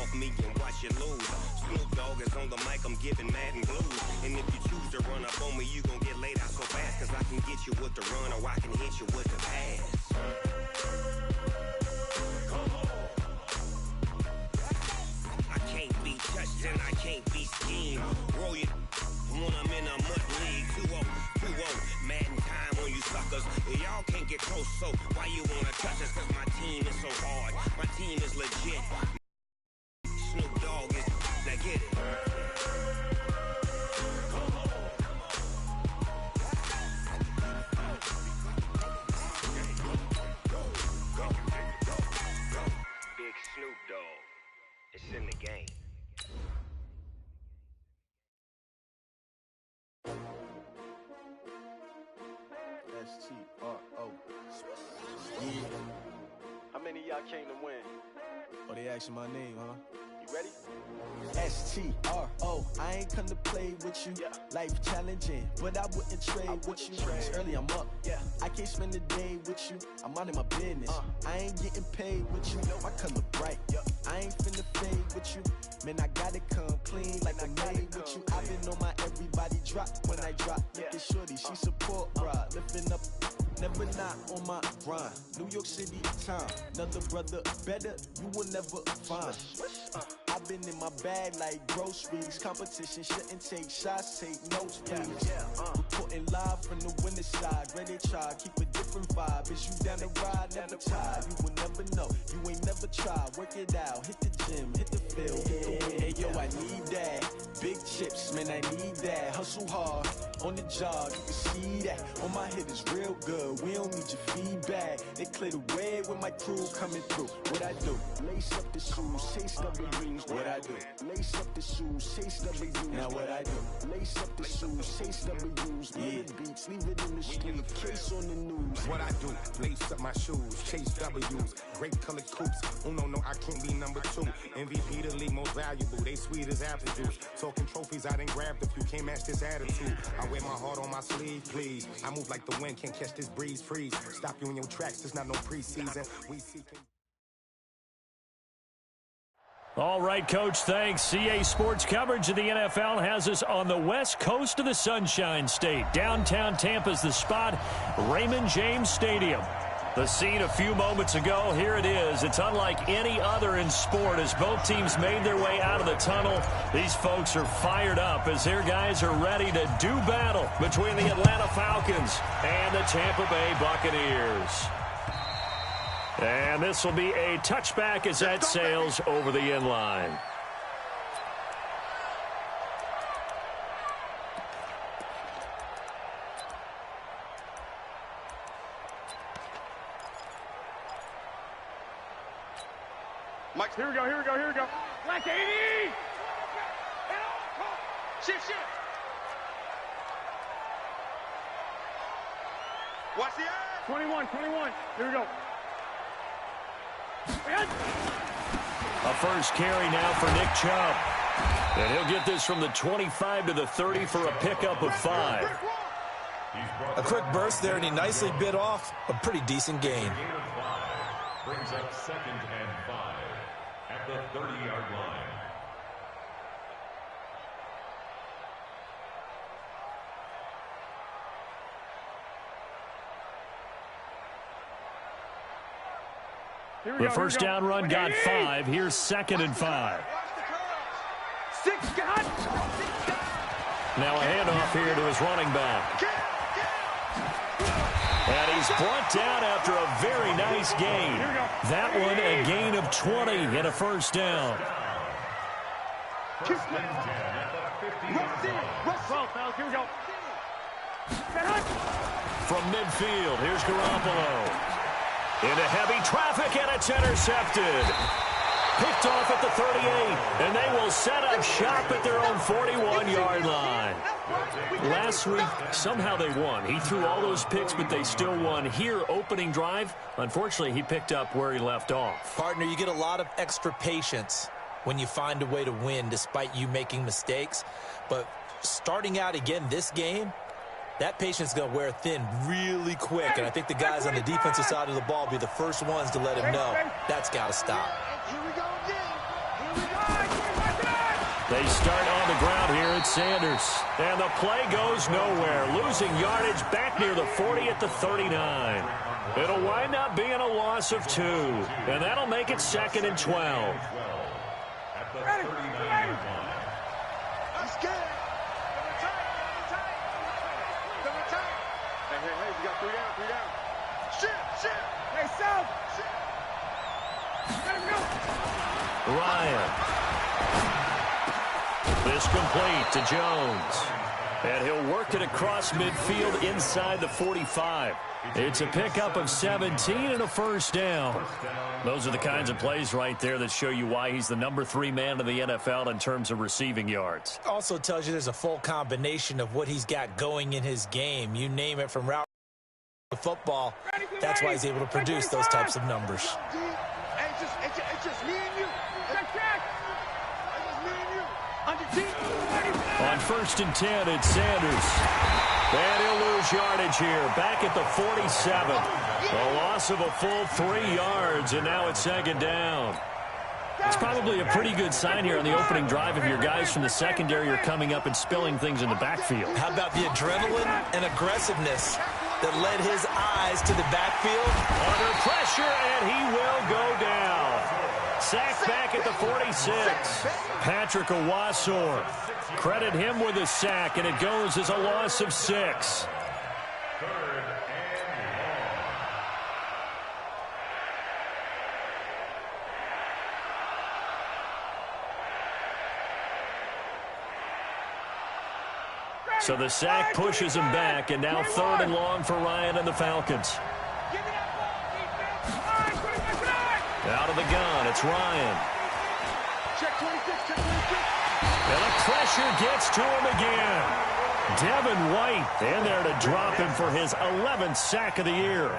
off me and watch you lose. Snoop Dogg is on the mic, I'm giving mad and blues. And if you choose to run up on me, you gon' get laid out so fast. Cause I can get you with the run or I can hit you with the pass. I can't be touched and I can't be schemed. Roll you when I'm in a mud league. 2-0, mad in time on you suckers. Y'all can't get close, so why you wanna touch us? Cause my team is so hard, my team is legit. Snoop Dogg is, now get it. Big Snoop Dogg, it's in the game. Letsgethi2nite31's. Yeah. How many of y'all came to win? Oh, they asking my name, huh? You ready? STRO, I ain't come to play with you. Yeah. Life challenging, but I wouldn't trade with you. It's early, I'm up. Yeah. I can't spend a day with you. I'm out of my business. I ain't getting paid with you. My color bright. I ain't finna fade with you. Man, I gotta come clean like I made with you. I've been on my everybody drop when I drop. Look at shorty, she support ride. Lifting up, never not on my grind. New York City time, another brother better, you will never find. I've been in my bag like groceries. Competition shouldn't take shots, take notes, please. Reporting live from the winning side. Ready to try, keep a different vibe. Is you down the ride, never tired. You will never know, you ain't never tried. Work it out, hit the gym, hit the field, hit the win. Hey yo, I need that. Big chips, man, I need that. Hustle hard, on the job, you can see that. On my hit is real good, we don't need your feedback. They clear the way with my crew coming through. What I do? Lace up the shoes, chase W's. What I do? Lace up the shoes, chase W's. Now what I do? Lace up the shoes, chase W's. Yeah. Beats, leave it in the street, case on the news. What I do? Lace up my shoes, chase W's. Great colored coops. Oh no, I can't be number 2. MVP the league most valuable. They sweet as apple juice. Talking trophies, I done grabbed a few. Can't match this attitude. I wear my heart on my sleeve, please. I move like the wind, can't catch this breeze. Freeze. Stop you in your tracks. There's not no preseason. We seeking. All right, Coach, thanks. CA Sports coverage of the NFL has us on the west coast of the Sunshine State. Downtown Tampa's the spot, Raymond James Stadium. The scene a few moments ago, here it is. It's unlike any other in sport as both teams made their way out of the tunnel. These folks are fired up as their guys are ready to do battle between the Atlanta Falcons and the Tampa Bay Buccaneers. And this will be a touchback as that sails over the end line. Mike, here we go. Letsgethi! Shift. Watch the air! 21. Here we go. A first carry now for Nick Chubb. And he'll get this from the 25 to the 30 for a pickup of 5. A quick burst there, and he nicely bit off a pretty decent gain. Brings up 2nd and 5 at the 30-yard line. The first down run got 5. Here's 2nd and 5. 6 Now a handoff here to his running back. And he's brought down after a very nice gain. That one a gain of 20 and a first down. Here we go. From midfield, here's Garoppolo. Into heavy traffic, and it's intercepted. Picked off at the 38, and they will set up shop at their own 41-yard line. Last week, somehow they won. He threw all those picks, but they still won. Here, opening drive, unfortunately, he picked up where he left off. Partner, you get a lot of extra patience when you find a way to win despite you making mistakes. But starting out again this game, that patience is going to wear thin really quick, and I think the guys on the defensive side of the ball will be the first ones to let him know that's got to stop. Here we go again. They start on the ground here at Sanders. And the play goes nowhere. Losing yardage back near the 40 at the 39. It'll wind up being a loss of 2. And that'll make it 2nd and 12. At the 39-yard line. Let's get it. Hey, we got 3 down. Shit. Hey, South. Let him go. Ryan. This complete to Jones. And he'll work it across midfield inside the 45. It's a pickup of 17 and a first down. Those are the kinds of plays right there that show you why he's the number 3 man in the NFL in terms of receiving yards. Also tells you there's a full combination of what he's got going in his game. You name it, from route to football. That's why he's able to produce those types of numbers. It's just me and you. Check. It's just me and you. Under team. On 1st and 10, it's Sanders. And he'll lose yardage here. Back at the 47. A loss of a full 3 yards, and now it's 2nd down. It's probably a pretty good sign here on the opening drive if your guys from the secondary are coming up and spilling things in the backfield. How about the adrenaline and aggressiveness that led his eyes to the backfield? Under pressure, and he will go down. Sacked back at the 46. Patrick Owasor. Credit him with a sack, and it goes as a loss of 6. So the sack pushes him back, and now 3rd and long for Ryan and the Falcons. Out of the gun, it's Ryan. Check 26. And the pressure gets to him again. Devin White in there to drop him for his 11th sack of the year.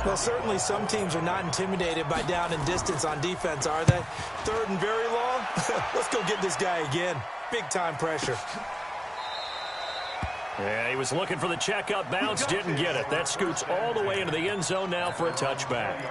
Well, certainly some teams are not intimidated by down and distance on defense, are they? 3rd and very long? Let's go get this guy again. Big-time pressure. Yeah, he was looking for the checkup bounce, didn't get it. That scoots all the way into the end zone now for a touchback.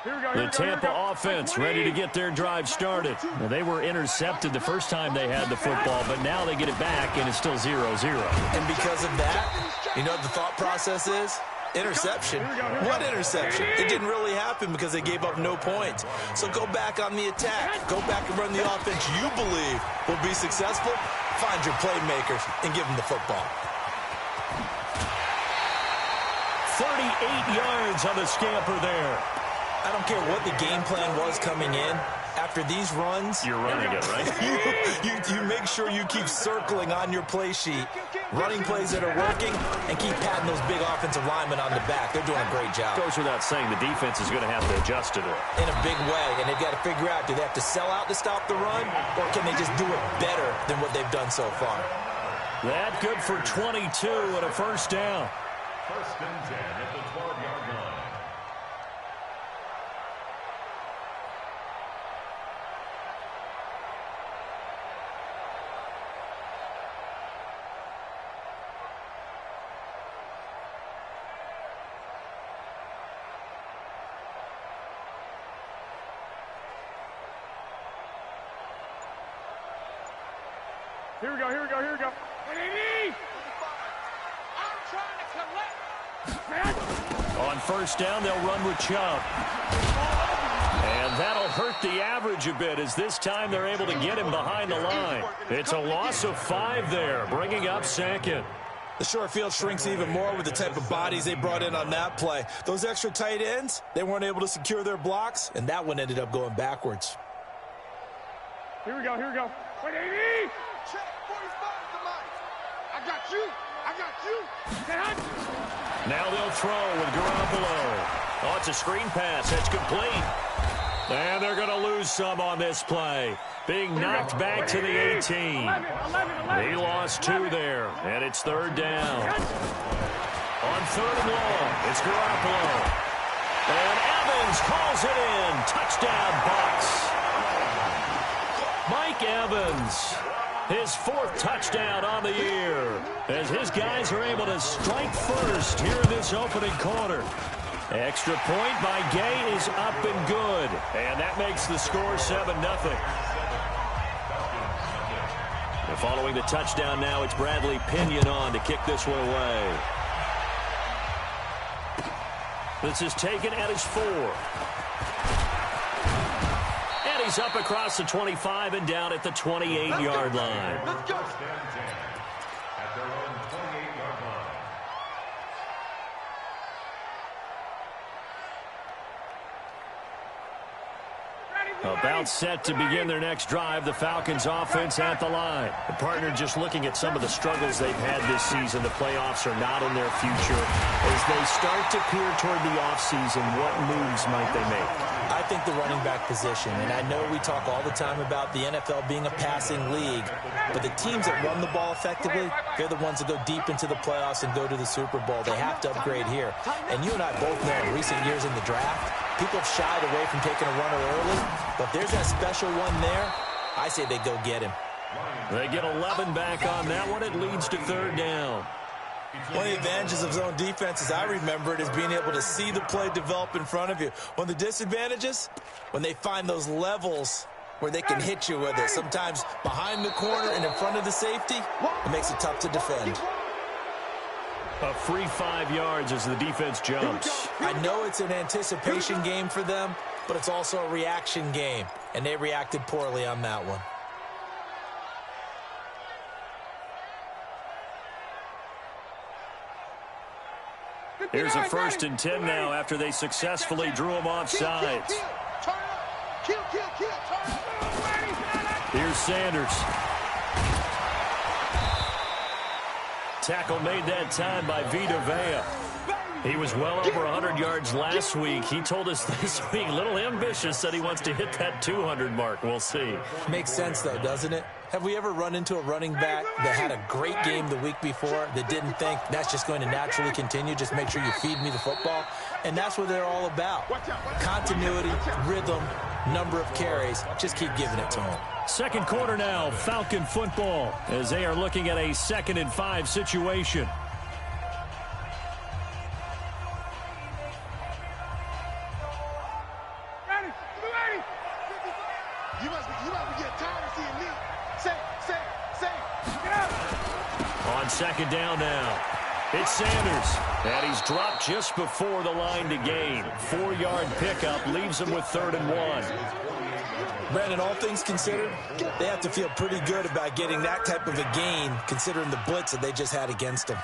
The Tampa offense ready to get their drive started. Well, they were intercepted the first time they had the football, but now they get it back, and it's still 0-0. And because of that, you know what the thought process is? Interception. What interception? It didn't really happen because they gave up no points. So go back on the attack. Go back and run the offense you believe will be successful. Find your playmakers and give them the football. 38 yards on the scamper there. I don't care what the game plan was coming in. After these runs, you're running it, right? you make sure you keep circling on your play sheet, running plays that are working, and keep patting those big offensive linemen on the back. They're doing a great job. Goes without saying the defense is going to have to adjust to it. In a big way, and they've got to figure out, do they have to sell out to stop the run, or can they just do it better than what they've done so far? That good for 22 and a first down. 1st and 10 at the 12-yard line. Here we go. 180! I'm trying to collect. On 1st down, they'll run with Chubb. And that'll hurt the average a bit, as this time they're able to get him behind the line. It's a loss of 5 there, bringing up 2nd. The short field shrinks even more with the type of bodies they brought in on that play. Those extra tight ends, they weren't able to secure their blocks, and that one ended up going backwards. Here we go. 180! Check 45 to Mike. I got you. Now they'll throw with Garoppolo. Oh, it's a screen pass. It's complete. And they're going to lose some on this play. Being knocked back to the 18. He lost 2 there, and it's 3rd down. On 3rd and long, it's Garoppolo. And Evans calls it in. Touchdown, Bucs. Mike Evans, his 4th touchdown on the year, as his guys are able to strike first here in this opening quarter. Extra point by Gay is up and good. And that makes the score 7-0. And following the touchdown now, it's Bradley Pinion on to kick this one away. This is taken at his 4. And he's up across the 25 and down at the 28-yard line. Let's go. At their own 28-yard line. About set to begin their next drive, the Falcons offense at the line. The partner just looking at some of the struggles they've had this season. The playoffs are not in their future. As they start to peer toward the offseason, what moves might they make? I think the running back position, and I know we talk all the time about the NFL being a passing league, but the teams that run the ball effectively, they're the ones that go deep into the playoffs and go to the Super Bowl. They have to upgrade here. And you and I both know in recent years in the draft, people have shied away from taking a runner early, but if there's that special one there, I say they go get him. They get 11 back on that one. It leads to 3rd down. One of the advantages of zone defense, as I remember it, is being able to see the play develop in front of you. One of the disadvantages, when they find those levels where they can hit you with it, sometimes behind the corner and in front of the safety, it makes it tough to defend. A free 5 yards as the defense jumps. I know it's an anticipation game for them, but it's also a reaction game, and they reacted poorly on that one. Here's a 1st and 10 now after they successfully drew him off sides. Here's Sanders. Tackle made that time by Vita Vea. He was well over 100 yards last week. He told us this week, a little ambitious, said he wants to hit that 200 mark. We'll see. Makes sense, though, doesn't it? Have we ever run into a running back that had a great game the week before that didn't think that's just going to naturally continue? Just make sure you feed me the football. And that's what they're all about. Continuity, rhythm, number of carries. Just keep giving it to them. Second quarter now, Falcon football, as they are looking at a 2nd and 5 situation. On 2nd down now, it's Sanders, and he's dropped just before the line to gain. 4-yard pickup leaves him with 3rd and 1. Brandon, all things considered, they have to feel pretty good about getting that type of a gain, considering the blitz that they just had against them.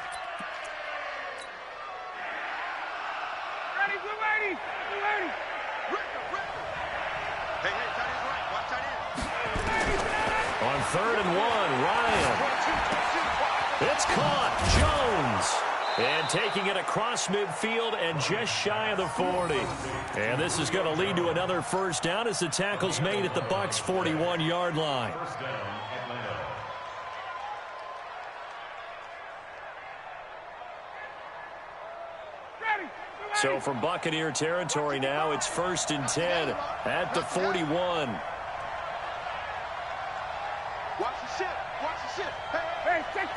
On 3rd and 1, Ryan. It's caught. Jones. And taking it across midfield and just shy of the 40. And this is going to lead to another 1st down as the tackle's made at the Bucs' 41-yard line. So from Buccaneer territory now, it's 1st and 10 at the 41. Watch the ship. Watch the ship. Hey, check.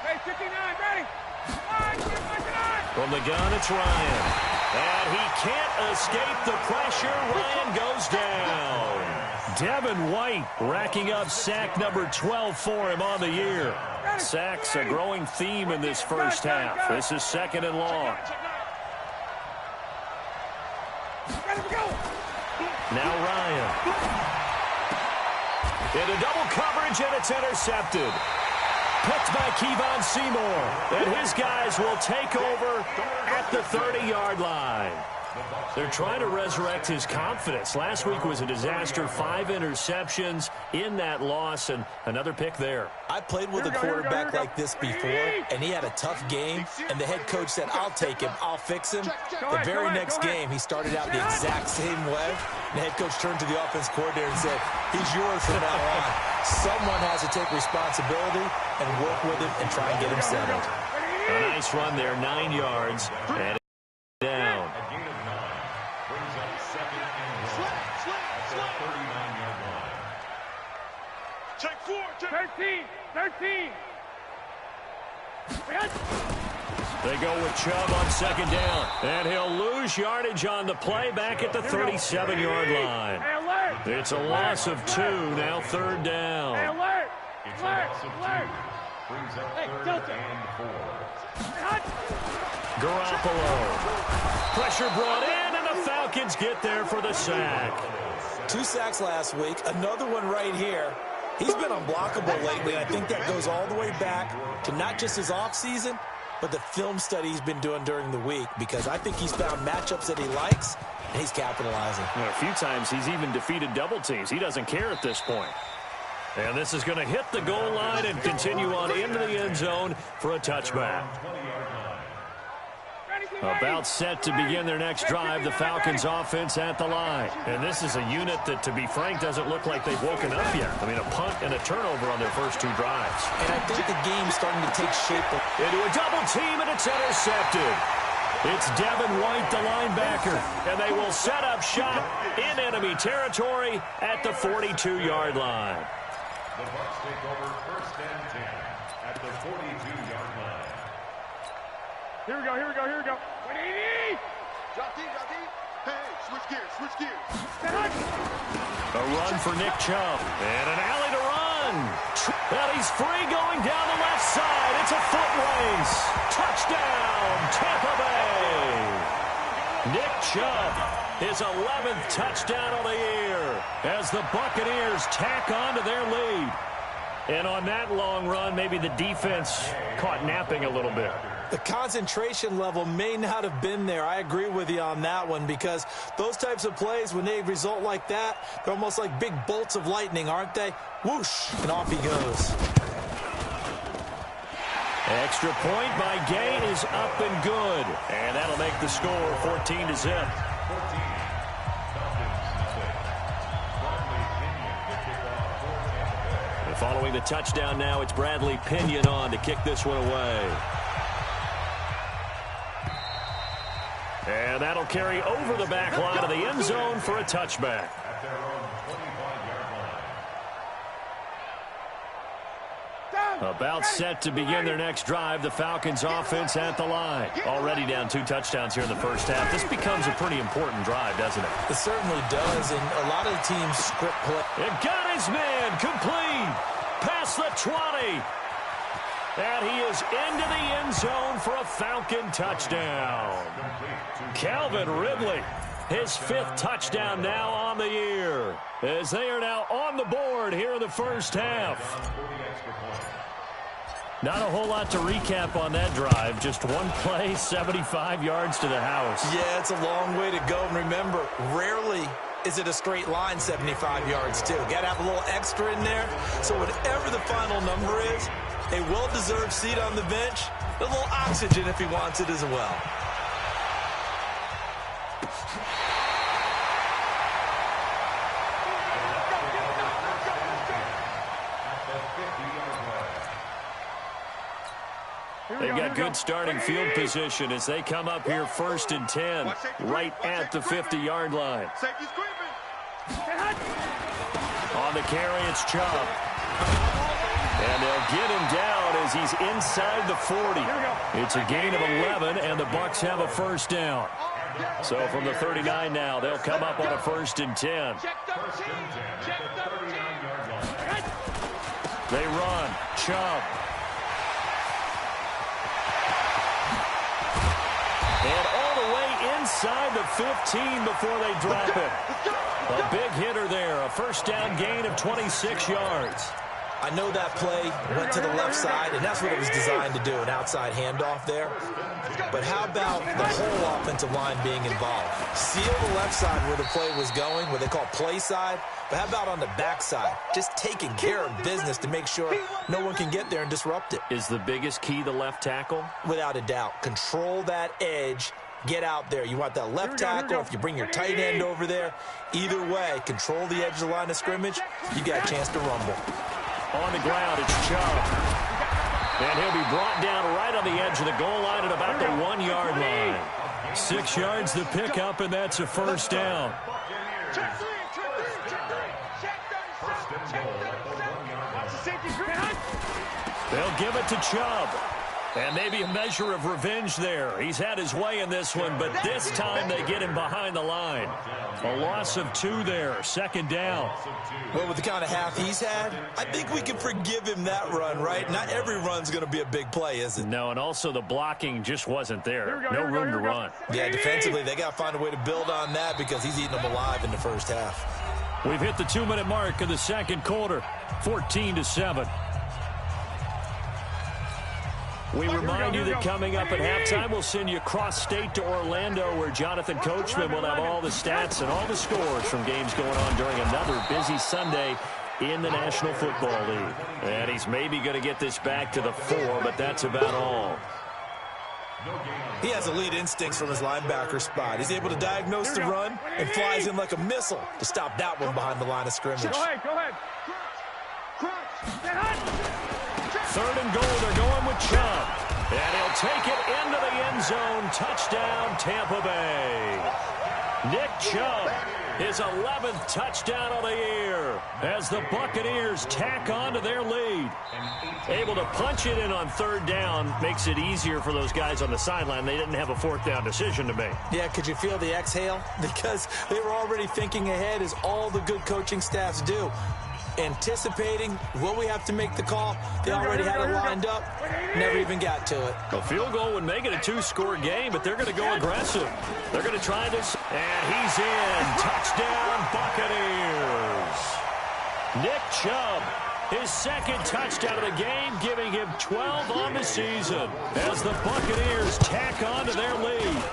Hey, 59, ready. From the gun, it's Ryan. And he can't escape the pressure. Ryan goes down. Devin White racking up sack number 12 for him on the year. Sacks a growing theme in this first half. This is 2nd and long. Now Ryan. Into double coverage, and it's intercepted. Picked by Kevon Seymour. And his guys will take over at the 30-yard line. They're trying to resurrect his confidence. Last week was a disaster. 5 interceptions in that loss, and another pick there. I played with a quarterback like this before, and he had a tough game, and the head coach said, I'll take him, I'll fix him. The very next game, he started out the exact same way. The head coach turned to the offense coordinator and said, he's yours from now on. Someone has to take responsibility and work with him and try and get him settled. A nice run there, 9 yards, and down. Check 4, 13. They go with Chubb on second down. And he'll lose yardage on the play back at the 37-yard line. It's a loss of 2, now third down. It's a loss of 2. Brings up third and 4. Garoppolo. Pressure brought in, and the Falcons get there for the sack. 2 sacks last week, another one right here. He's been unblockable lately. I think that goes all the way back to not just his offseason, but the film study he's been doing during the week, because I think he's found matchups that he likes, and he's capitalizing. A few times he's even defeated double teams. He doesn't care at this point. And this is going to hit the goal line and continue on into the end zone for a touchback. About set to begin their next drive, the Falcons offense at the line. And this is a unit that, to be frank, doesn't look like they've woken up yet. I mean, a punt and a turnover on their first 2 drives. And I think the game's starting to take shape. Into a double team, and it's intercepted. It's Devin White, the linebacker, and they will set up shop in enemy territory at the 42-yard line. The Bucs take over first and 10 at the 42-yard line. Here we go, here we go, here we go. Drop deep, drop deep. Hey, switch gears, switch gears. A run for Nick Chubb, and an alley to run. And he's free going down the left side. It's a foot race. Touchdown, Tampa Bay. Nick Chubb, his 11th touchdown of the year, as the Buccaneers tack on to their lead. And on that long run, maybe the defense caught napping a little bit. The concentration level may not have been there. I agree with you on that one, because those types of plays, when they result like that, they're almost like big bolts of lightning, aren't they? Whoosh, and off he goes. Extra point by Gay is up and good. And that'll make the score 14-0. Following the touchdown now, it's Bradley Pinion on to kick this one away. And that'll carry over the back line of the end zone for a touchback. About set to begin their next drive, the Falcons offense at the line. Already down 2 touchdowns here in the first half. This becomes a pretty important drive, doesn't it? It certainly does, and a lot of the teams script play. It got his man complete past the 20. And he is into the end zone for a Falcon touchdown. Calvin Ridley, his 5th touchdown now on the year, as they are now on the board here in the first half. Not a whole lot to recap on that drive. Just one play, 75 yards to the house. Yeah, it's a long way to go. And remember, rarely is it a straight line 75 yards, too. Got to have a little extra in there. So whatever the final number is, a well-deserved seat on the bench, a little oxygen if he wants it as well. They've got good starting field position as they come up here first and 10, right at the 50-yard line. On the carry, it's Chubb. And they'll get him down as he's inside the 40. It's a gain of 11, and the Bucs have a first down. So from the 39 now, they'll come up on a first and 10. They run. Chubb. And all the way inside the 15 before they drop it. A big hitter there. A first down gain of 26 yards. I know that play went to the left side, and that's what it was designed to do, an outside handoff there. But how about the whole offensive line being involved? Seal the left side where the play was going, what they call play side. But how about on the back side? Just taking care of business to make sure no one can get there and disrupt it. Is the biggest key the left tackle? Without a doubt. Control that edge. Get out there. You want that left tackle. If you bring your tight end over there, either way, control the edge of the line of scrimmage. You got a chance to rumble. On the ground, it's Chubb. And he'll be brought down right on the edge of the goal line at about the 1-yard line. 6 yards the pickup, and that's a first down. They'll give it to Chubb. And maybe a measure of revenge there. He's had his way in this one, but this time they get him behind the line. A loss of 2 there, second down. Well, with the kind of half he's had, I think we can forgive him that run, right? Not every run's going to be a big play, is it? No, and also the blocking just wasn't there. No room to run. Yeah, defensively, they got to find a way to build on that because he's eating them alive in the first half. We've hit the 2-minute mark of the second quarter, 14-7. We remind you that coming up at halftime, we'll send you cross-state to Orlando, where Jonathan Coachman will have all the stats and all the scores from games going on during another busy Sunday in the National Football League. And he's maybe going to get this back to the 4, but that's about all. He has elite instincts from his linebacker spot. He's able to diagnose the run and flies in like a missile to stop that one behind the line of scrimmage. Go ahead. Third and goal, they're going with Chubb. And he'll take it into the end zone. Touchdown, Tampa Bay. Nick Chubb, his 11th touchdown of the year as the Buccaneers tack on to their lead. Able to punch it in on third down makes it easier for those guys on the sideline. They didn't have a fourth down decision to make. Yeah, could you feel the exhale? Because they were already thinking ahead, as all the good coaching staffs do. Anticipating, will we have to make the call? They already had it lined up, never even got to it. A field goal would make it a 2-score game, but they're going to go aggressive. They're going to try this, and he's in. Touchdown, Buccaneers. Nick Chubb, his second touchdown of the game, giving him 12 on the season as the Buccaneers tack on to their lead.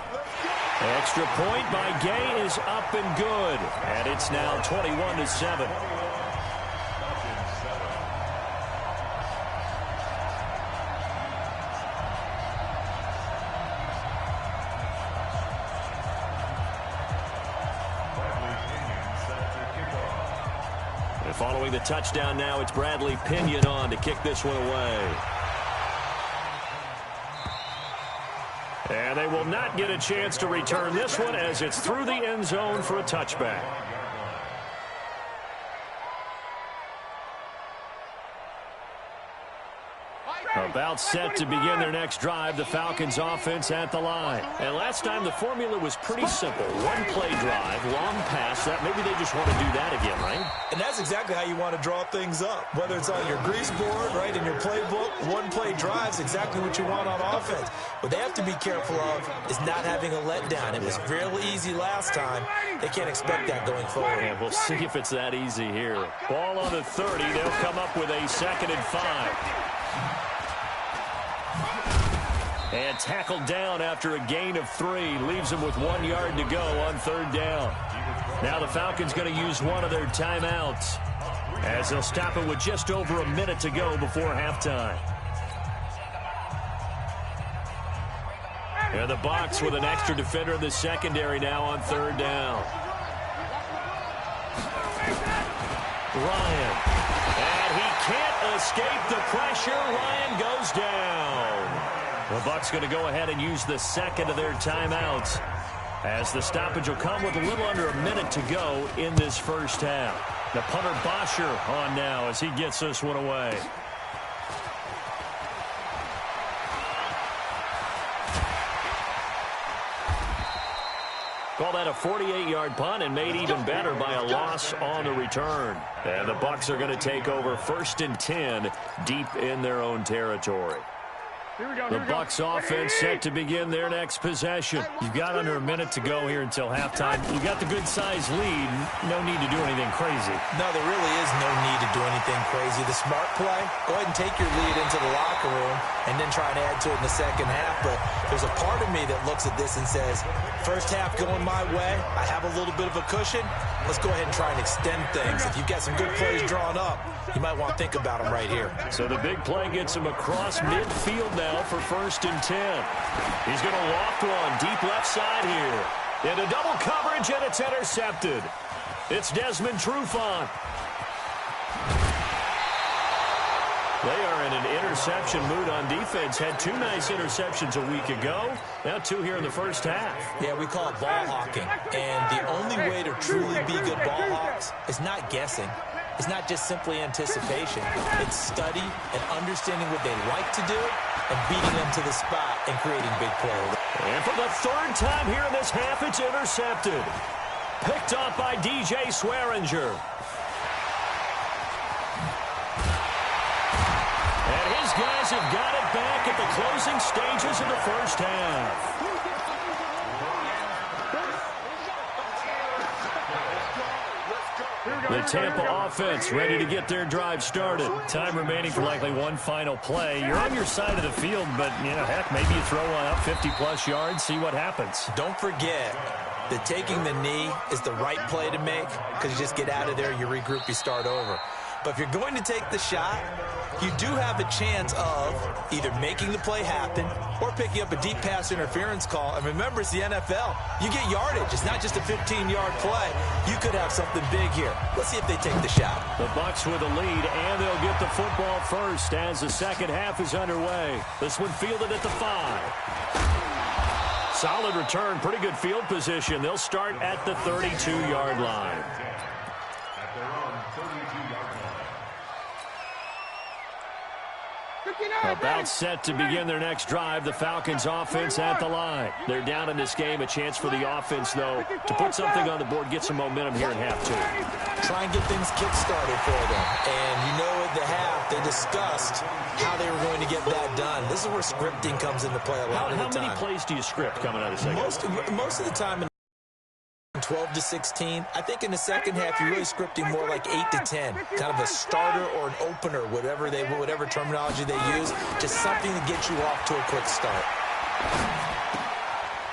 Extra point by Gay is up and good, and it's now 21-7. Following the touchdown now, it's Bradley Pinion on to kick this one away. And they will not get a chance to return this one as it's through the end zone for a touchback. About set to begin their next drive, the Falcons offense at the line. And last time the formula was pretty simple. One play drive, long pass. That maybe they just want to do that again, right? And that's exactly how you want to draw things up. Whether it's on your grease board, right, in your playbook, one play drive is exactly what you want on offense. What they have to be careful of is not having a letdown. It was real easy last time. They can't expect that going forward. And we'll see if it's that easy here. Ball on the 30. They'll come up with a 2nd and 5. And tackled down after a gain of 3. Leaves him with 1 yard to go on third down. Now the Falcons going to use one of their timeouts as they'll stop it with just over a minute to go before halftime. And the box with an extra defender in the secondary now on third down. Ryan. And he can't escape the pressure. Ryan goes down. The Bucs going to go ahead and use the second of their timeouts as the stoppage will come with a little under a minute to go in this first half. The punter Bosher on now as he gets this one away. Call that a 48-yard punt and made even better by a loss on the return. And the Bucs are going to take over 1st and 10 deep in their own territory. The Bucs offense set to begin their next possession. You've got under a minute to go here until halftime. You got the good-sized lead. No need to do anything crazy. No, there really is no need to do anything crazy. The smart play, go ahead and take your lead into the locker room and then try and add to it in the second half. But there's a part of me that looks at this and says, first half going my way, I have a little bit of a cushion. Let's go ahead and try and extend things. If you've got some good plays drawn up, you might want to think about them right here. So the big play gets him across midfield now for 1st and 10. He's going to loft one deep left side here. Into double coverage, and it's intercepted. It's Desmond Trufant. They are in an interception mood on defense. Had 2 nice interceptions a week ago. Now 2 here in the first half. Yeah, we call it ball hawking. And the only way to truly be good ball hawks is not guessing. is not just simply anticipation. It's study and understanding what they like to do and beating them to the spot and creating big plays. And for the third time here in this half, it's intercepted. Picked off by DJ Swearinger. And his guys have got it back at the closing stages of the first half. The Tampa offense ready to get their drive started. Time remaining for likely one final play. You're on your side of the field, but, heck, maybe you throw one up 50-plus yards, see what happens. Don't forget that taking the knee is the right play to make because you just get out of there, you regroup, you start over. But if you're going to take the shot, you do have a chance of either making the play happen or picking up a deep pass interference call. And remember, it's the NFL. You get yardage. It's not just a 15-yard play. You could have something big here. Let's see if they take the shot. The Bucs with a lead, and they'll get the football first as the second half is underway. This one fielded at the 5. Solid return, pretty good field position. They'll start at the 32-yard line. About set to begin their next drive. The Falcons offense at the line. They're down in this game. A chance for the offense, though, to put something on the board, get some momentum here in half 2. Try and get things kick-started for them. And at the half, they discussed how they were going to get that done. This is where scripting comes into play a lot of the time. How many plays do you script coming out of the second? Most of the time in 12 to 16. I think in the second half, you're really scripting more like 8 to 10. Kind of a starter or an opener, whatever terminology they use. Just something to get you off to a quick start.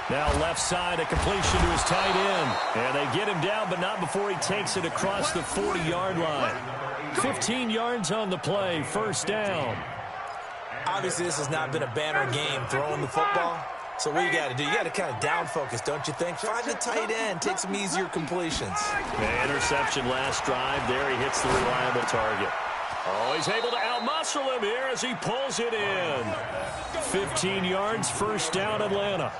Now left side, a completion to his tight end. And they get him down, but not before he takes it across the 40-yard line. 15 yards on the play, first down. Obviously, this has not been a banner game throwing the football. So what you got to do, you got to kind of down focus, don't you think? Find the tight end, take some easier completions. The interception last drive. There he hits the reliable target. Oh, he's able to outmuscle him here as he pulls it in. 15 yards, first down, Atlanta.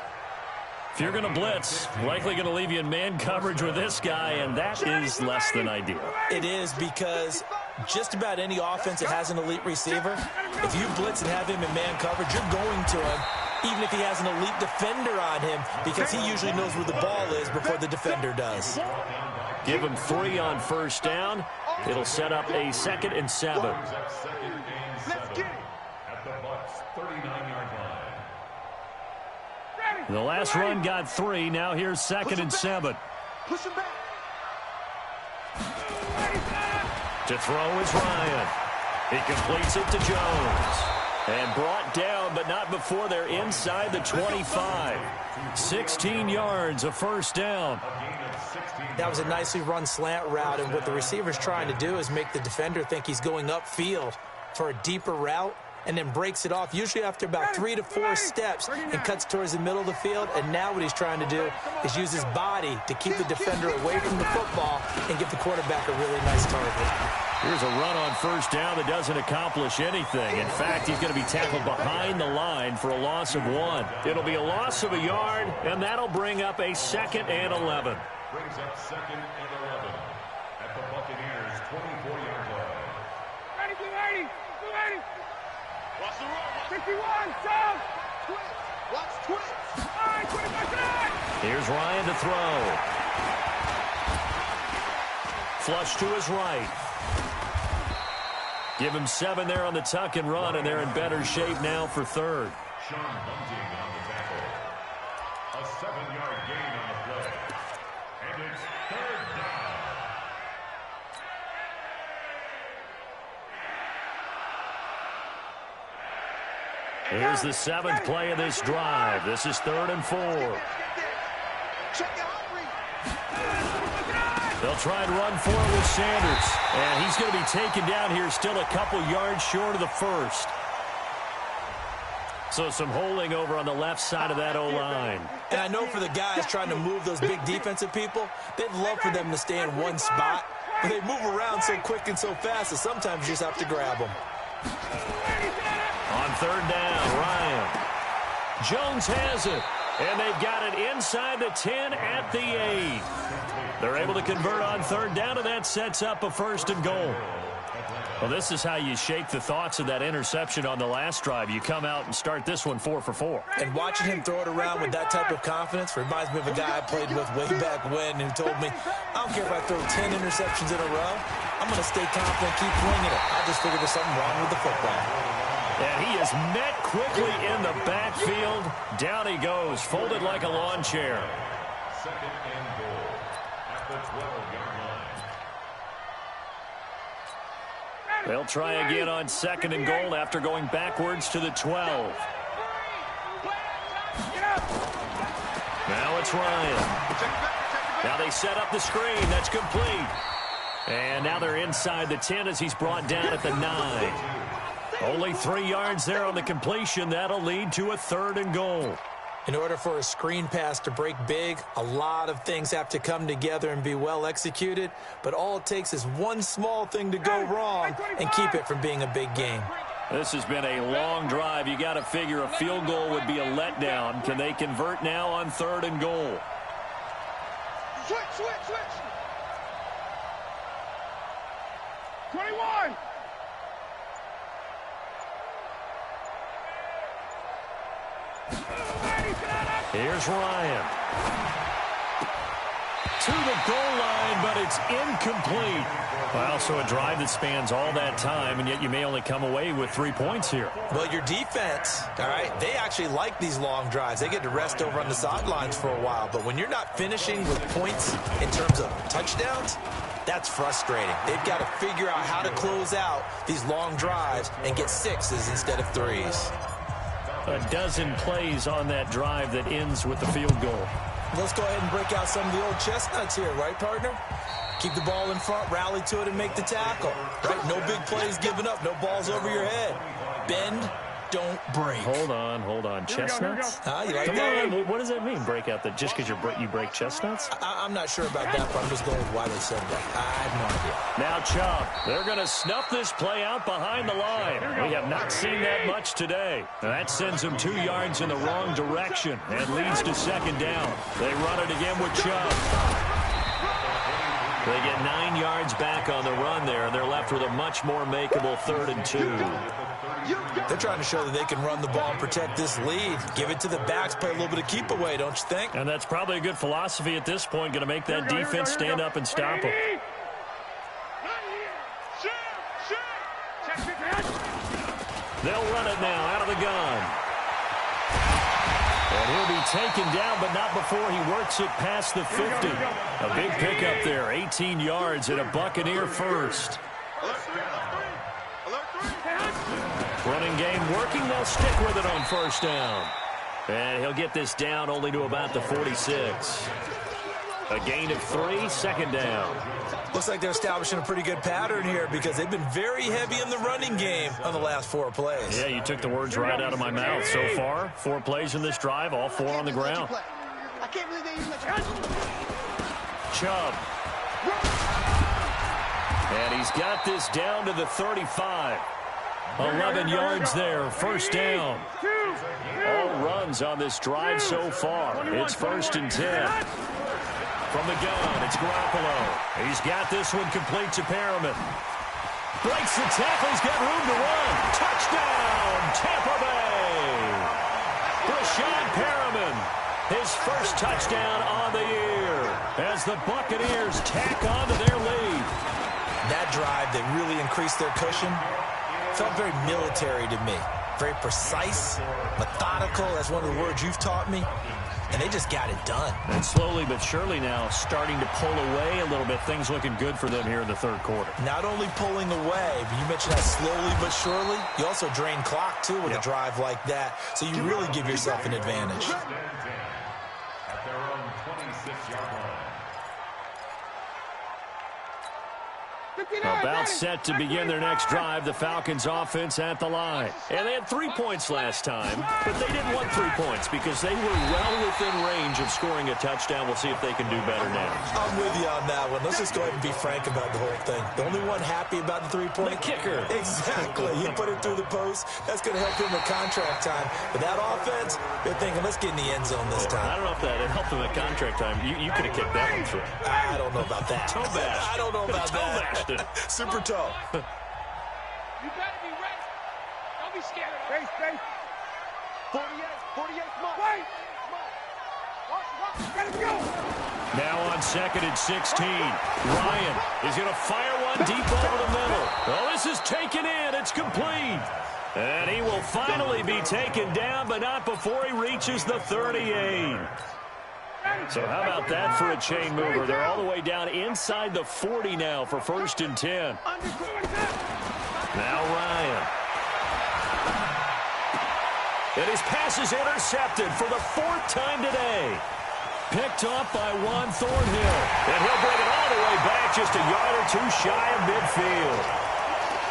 If you're going to blitz, likely going to leave you in man coverage with this guy, and that is less than ideal. It is because just about any offense that has an elite receiver, if you blitz and have him in man coverage, you're going to him, even if he has an elite defender on him, because he usually knows where the ball is before the defender does. Give him 3 on first down. It'll set up a 2nd and 7. The last run got 3. Now here's 2nd and 7. Push him back. To throw is Ryan. He completes it to Jones. And brought down, but not before they're inside the 25. 16 yards, a first down. That was a nicely run slant route, and what the receiver's trying to do is make the defender think he's going upfield for a deeper route, and then breaks it off, usually after about 3 to 4 steps, and cuts towards the middle of the field. And now what he's trying to do is use his body to keep the defender away from the football and give the quarterback a really nice target. Here's a run on first down that doesn't accomplish anything. In fact, he's going to be tackled behind the line for a loss of 1. It'll be a loss of a yard, and that'll bring up a 2nd and 11. Brings up 2nd and 11 at the Buccaneers' 24-yard line. Ready, 280, 280. Watch the run. 51, south. Watch twitch. All right, 25 tonight. Here's Ryan to throw. Flush to his right. Give him 7 there on the tuck and run, and they're in better shape now for 3rd. Sean Bunting on the tackle. A 7-yard gain on the play. And it's 3rd down. Here's the 7th play of this drive. This is 3rd and 4. Check it out. They'll try and run for it with Sanders. And he's going to be taken down here, still a couple yards short of the first. So some holding over on the left side of that O-line. And I know for the guys trying to move those big defensive people, they'd love for them to stay in one spot. But they move around so quick and so fast that sometimes you just have to grab them. On 3rd down, Ryan. Jones has it. And they've got it inside the 10 at the 8. They're able to convert on third down, and that sets up a 1st and goal. Well, this is how you shake the thoughts of that interception on the last drive. You come out and start this one 4 for 4. And watching him throw it around with that type of confidence reminds me of a guy I played with way back when who told me, I don't care if I throw 10 interceptions in a row. I'm going to stay confident, keep winging it. I just figured there's something wrong with the football. And he is met quickly in the backfield. Down he goes, folded like a lawn chair. 2nd and goal at the 12-yard line. They'll try again on 2nd and goal after going backwards to the 12. Now it's Ryan. Now they set up the screen. That's complete. And now they're inside the 10 as he's brought down at the 9. Only 3 yards there on the completion. That'll lead to a 3rd and goal. In order for a screen pass to break big, a lot of things have to come together and be well executed. But all it takes is one small thing to go wrong and keep it from being a big game. This has been a long drive. You got to figure a field goal would be a letdown. Can they convert now on 3rd and goal? Switch. 21. Here's Ryan. To the goal line, but it's incomplete. Well, so a drive that spans all that time, and yet you may only come away with 3 points here. Well, your defense, all right, they actually like these long drives. They get to rest over on the sidelines for a while. But when you're not finishing with points in terms of touchdowns, that's frustrating. They've got to figure out how to close out these long drives and get 6s instead of 3s. A dozen plays on that drive that ends with the field goal. Let's go ahead and break out some of the old chestnuts here, right, partner? Keep the ball in front, rally to it, and make the tackle. Right? No big plays given up, no balls over your head. Bend, don't break. Hold on. Chestnuts? You like Come that? on, what does that mean, break out? That just because you break chestnuts? I'm not sure about that, but I'm just going with why they said that. I have no idea. Now Chubb, they're going to snuff this play out behind the line. We have not seen that much today. That sends them 2 yards in the wrong direction and leads to 2nd down. They run it again with Chubb. They get 9 yards back on the run there, and they're left with a much more makeable 3rd and 2. They're trying to show that they can run the ball and protect this lead. Give it to the backs, play a little bit of keep away, don't you think? And that's probably a good philosophy at this point, going to make that defense stand up and stop them. They'll run it now out of the gun. And he'll be taken down, but not before he works it past the 50. A big pickup there, 18 yards and a Buccaneer first. Running game working, they'll stick with it on 1st down. And he'll get this down only to about the 46. A gain of 3, 2nd down. Looks like they're establishing a pretty good pattern here because they've been very heavy in the running game on the last 4 plays. Yeah, you took the words right out of my mouth. So far, 4 plays in this drive, all 4 on the ground. I can't believe they used my Chubb. And he's got this down to the 35. 11 yards there, 1st down. All runs on this drive so far. It's 1st and 10. From the gun, it's Garoppolo. He's got this one complete to Perriman. Breaks the tackle, he's got room to run. Touchdown, Tampa Bay. Rashad Perriman, his first touchdown on the year as the Buccaneers tack on to their lead. That drive that really increased their cushion felt very military to me. Very precise, methodical. That's one of the words you've taught me. And they just got it done. And slowly but surely now starting to pull away a little bit. Things looking good for them here in the 3rd quarter. Not only pulling away, but you mentioned that slowly but surely. You also drain clock, too, with a drive like that. So you really give yourself an advantage. At their own 26-yard line. About set to begin their next drive, the Falcons offense at the line. And they had 3 points last time, but they didn't want 3 points because they were well within range of scoring a touchdown. We'll see if they can do better now. I'm with you on that one. Let's just go ahead and be frank about the whole thing. The only one happy about the 3-point? The kicker. Exactly. He put it through the post. That's going to help him with contract time. But that offense, they're thinking, let's get in the end zone this time. I don't know if that helped him at contract time. You could have kicked that one through. I don't know about that. Toe bash. I don't know about that. Super toe. You better be ready. Don't be scared. Face. 48, come on. Wait. Watch. Let him go. Now on 2nd and 16. Ryan is going to fire one deep over the middle. Oh, this is taken in. It's complete. And he will finally be taken down, but not before he reaches the 38. So how about that for a chain mover? They're all the way down inside the 40 now for 1st and 10. Now Ryan. And his pass is intercepted for the 4th time today. Picked off by Juan Thornhill. And he'll bring it all the way back just a yard or 2 shy of midfield.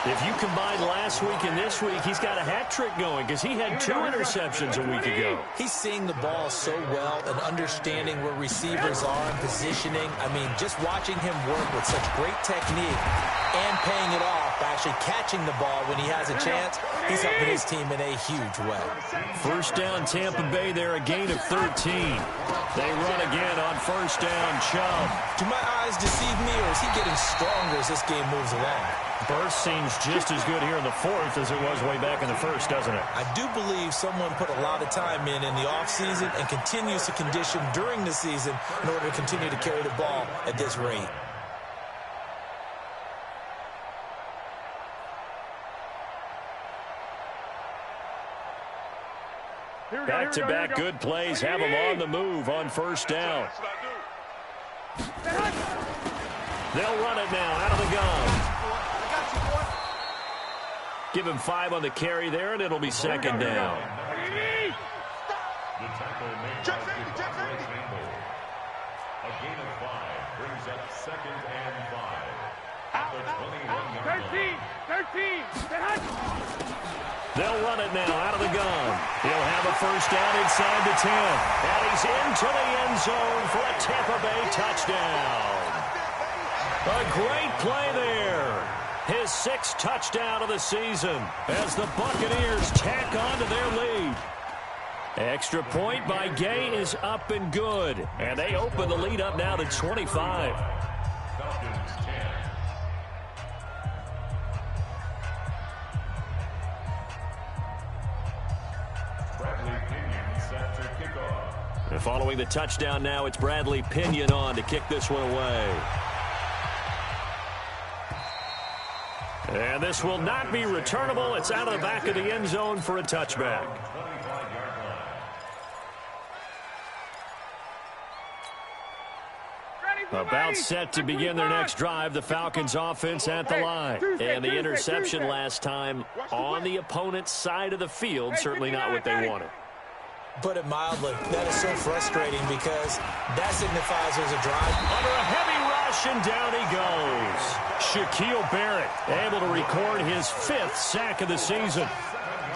If you combine last week and this week, he's got a hat trick going because he had 2 interceptions a week ago. He's seeing the ball so well and understanding where receivers are and positioning. I mean, just watching him work with such great technique and paying it off, actually catching the ball when he has a chance, he's helping his team in a huge way. 1st down, Tampa Bay there, a gain of 13. They run again on 1st down, Chubb. Do my eyes deceive me, or is he getting stronger as this game moves along? Burst seems just as good here in the 4th as it was way back in the 1st, doesn't it? I do believe someone put a lot of time in the offseason and continues to condition during the season in order to continue to carry the ball at this rate. Back-to-back good plays have them on the move on 1st down. They'll run it now out of the gun. Give him 5 on the carry there, and it'll be 2nd down. The tackle made by the Campbell. A gain of 5 brings up 2nd and 5. At the 21-yard line. 13. They'll run it now out of the gun. He'll have a 1st down inside the 10. And he's into the end zone for a Tampa Bay touchdown. A great play there. His 6th touchdown of the season as the Buccaneers tack on to their lead. Extra point by Gay is up and good. And they open the lead up now to 25. Falcons 10. Bradley Pinion set to kick off. And following the touchdown now, it's Bradley Pinion on to kick this one away. And this will not be returnable. It's out of the back of the end zone for a touchback. About set to begin their next drive, the Falcons offense at the line. And the interception last time on the opponent's side of the field, certainly not what they wanted. Put it mildly, that is so frustrating because that signifies there's a drive. Under a heavy rush, and down he goes. Shaquille Barrett able to record his 5th sack of the season.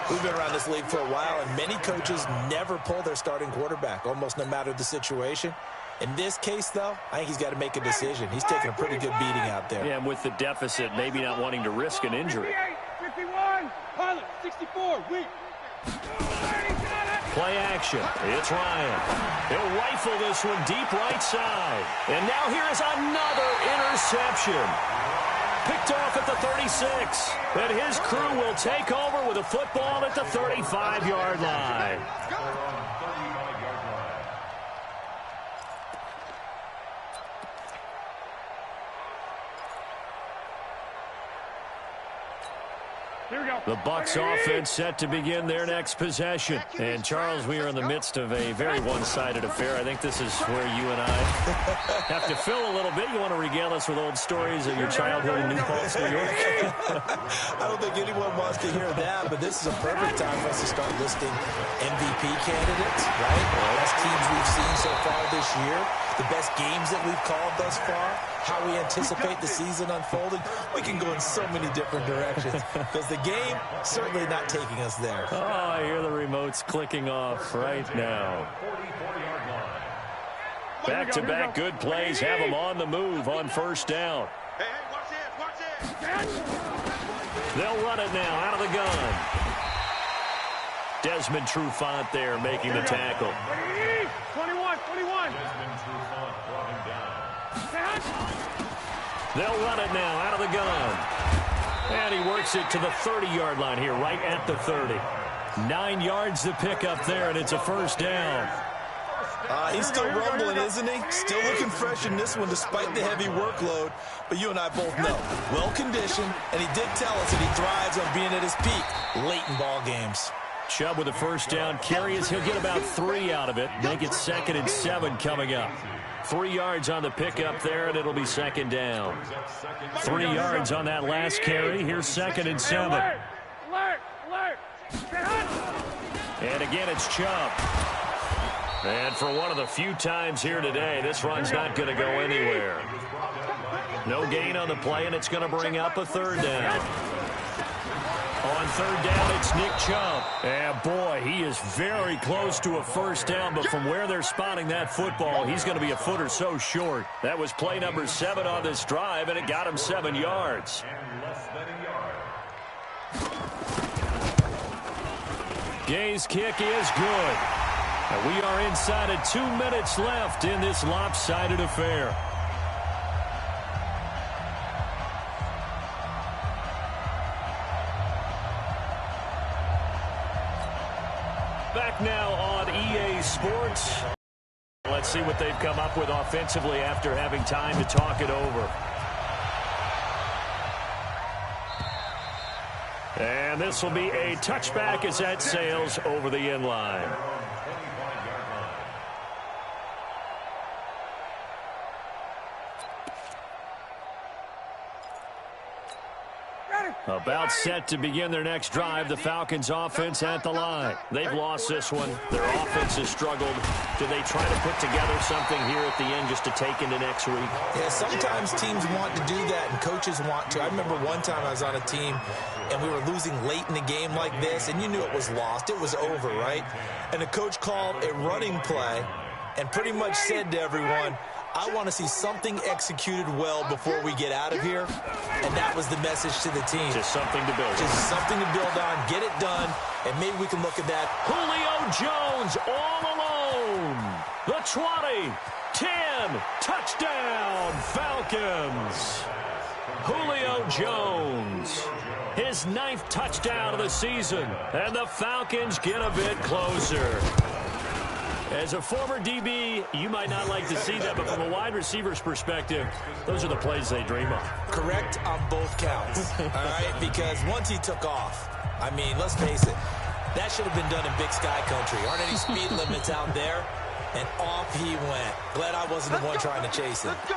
We've been around this league for a while, and many coaches never pull their starting quarterback, almost no matter the situation. In this case, though, I think he's got to make a decision. He's taking a pretty good beating out there. Yeah, and with the deficit, maybe not wanting to risk an injury. 51, Pilot, 64, weak. Play action. It's Ryan. He'll rifle this one deep right side. And now here is another interception. Picked off at the 36. And his crew will take over with a football at the 35-yard line. The Bucs offense set to begin their next possession. And, Charles, we are in the midst of a very one-sided affair. I think this is where you and I Have to fill a little bit. You want to regale us with old stories of your childhood in New Paltz, New York? I don't think anyone wants to hear that, but this is a perfect time for us to start listing MVP candidates, right? The best teams we've seen so far this year, the best games that we've called thus far, how we anticipate the season unfolding. We can go in so many different directions because the game certainly not taking us there. Oh, I hear the remotes clicking off right now. Back-to-back good plays have them on the move on first down. Hey, watch this. They'll run it now out of the gun. Desmond Trufant there making the tackle. 21. Desmond Trufant brought him down. They'll run it now out of the gun. And he works it to the 30-yard line here, right at the 30. 9 yards to pick up there, and it's a first down. He's still rumbling, isn't he? Still looking fresh in this one despite the heavy workload. But you and I both know, well-conditioned, and he did tell us that he thrives on being at his peak late in ball games. Chubb with a first down carry as he'll get about 3 out of it. Make it 2nd and 7 coming up. 3 yards on the pickup there, and it'll be 2nd down. 3 yards on that last carry. Here's 2nd and 7. And again, it's Chubb. And for one of the few times here today, this run's not going to go anywhere. No gain on the play, and it's going to bring up a 3rd down. On 3rd down, it's Nick Chubb. And boy, he is very close to a first down, but from where they're spotting that football, he's going to be a foot or so short. That was play number 7 on this drive, and it got him 7 yards. Gay's kick is good. And we are inside of 2 minutes left in this lopsided affair. Back now on EA Sports. Let's see what they've come up with offensively after having time to talk it over. And this will be a touchback as that sails over the end line. About set to begin their next drive, the Falcons offense at the line. They've lost this one. Their offense has struggled. Do they try to put together something here at the end just to take into next week? Yeah, sometimes teams want to do that and coaches want to. I remember one time I was on a team and we were losing late in the game like this, and you knew it was lost. It was over, right? And the coach called a running play and pretty much said to everyone, I want to see something executed well before we get out of here. And that was the message to the team. Just something to build on. Just something to build on, get it done, and maybe we can look at that. Julio Jones all alone. The 20, 10, touchdown, Falcons. Julio Jones, his 9th touchdown of the season, and the Falcons get a bit closer. As a former DB, you might not like to see that, but from a wide receiver's perspective, those are the plays they dream of. Correct on both counts, all right? Because once he took off, I mean, let's face it, that should have been done in Big Sky Country. Aren't any speed limits out there? And off he went. Glad I wasn't the one trying to chase him. Let's go.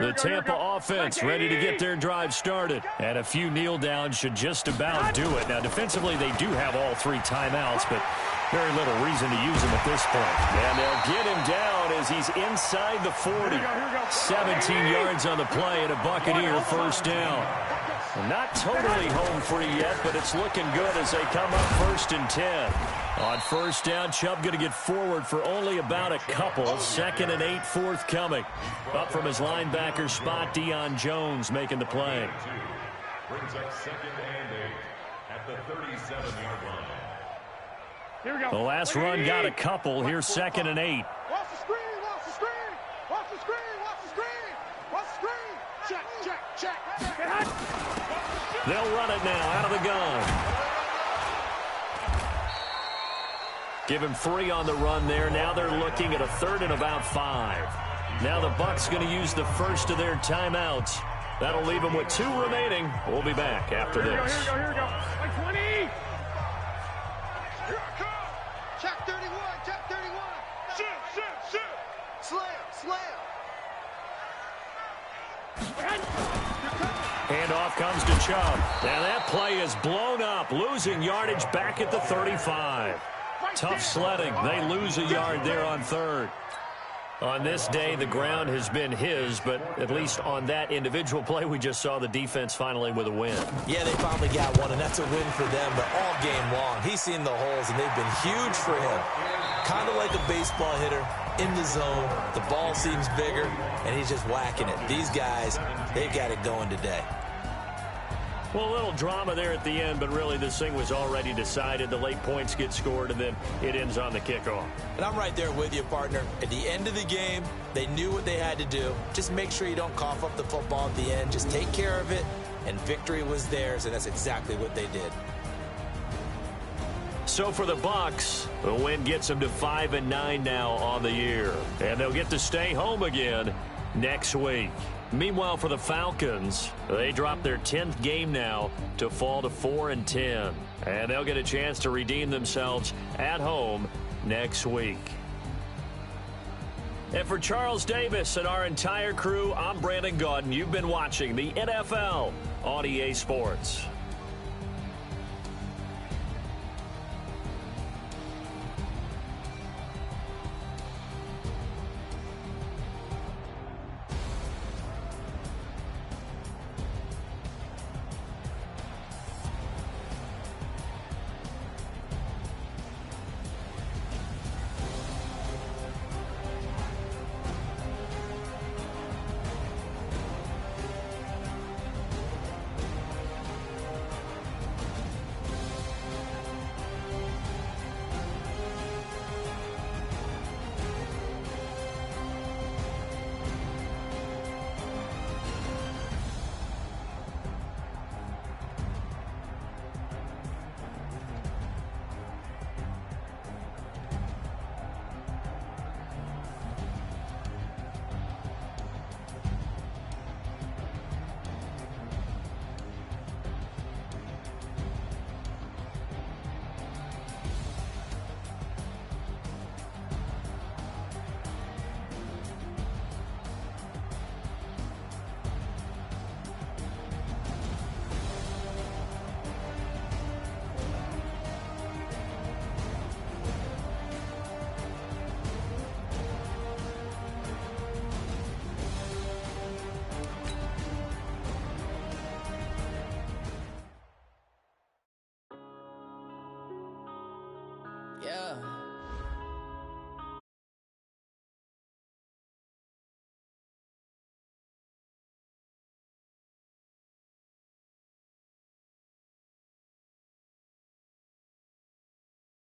The Tampa offense ready to get their drive started. And a few kneel downs should just about do it. Now, defensively, they do have all 3 timeouts, but very little reason to use them at this point. And they'll get him down as he's inside the 40. 17 yards on the play and a Buccaneer first down. Not totally home free yet, but it's looking good as they come up 1st and 10. On first down, Chubb going to get forward for only about a couple. 2nd and 8 forthcoming. Up from his linebacker spot, Deion Jones making the play. Brings up 2nd and 8 at the 37-yard line. Here we go. The last run got a couple. Here's 2nd and 8. Watch the screen, watch the screen. Watch the screen, watch the screen. Watch the screen. Check, check, check. They'll run it now out of the gun. Give him 3 on the run there. Now they're looking at a 3rd and about 5. Now the Bucs going to use the first of their timeouts. That'll leave them with 2 remaining. We'll be back after this. Here we go. Like 20. Here I come. Check 31. Check 31. Shoot. Slam. Handoff comes to Chubb. And that play is blown up, losing yardage back at the 35. Tough sledding. They lose a yard there on 3rd. On this day, the ground has been his, but at least on that individual play, we just saw the defense finally with a win. Yeah, they finally got one, and that's a win for them, but all game long, he's seen the holes, and they've been huge for him. Kind of like a baseball hitter in the zone. The ball seems bigger, and he's just whacking it. These guys, they've got it going today. Well, a little drama there at the end, but really this thing was already decided. The late points get scored, and then it ends on the kickoff. And I'm right there with you, partner. At the end of the game, they knew what they had to do. Just make sure you don't cough up the football at the end. Just take care of it, and victory was theirs, and that's exactly what they did. So for the Bucs, the win gets them to 5-9 now on the year, and they'll get to stay home again next week. Meanwhile, for the Falcons, they drop their 10th game now to fall to 4-10. And they'll get a chance to redeem themselves at home next week. And for Charles Davis and our entire crew, I'm Brandon Gaudin. You've been watching the NFL on EA Sports. Yeah.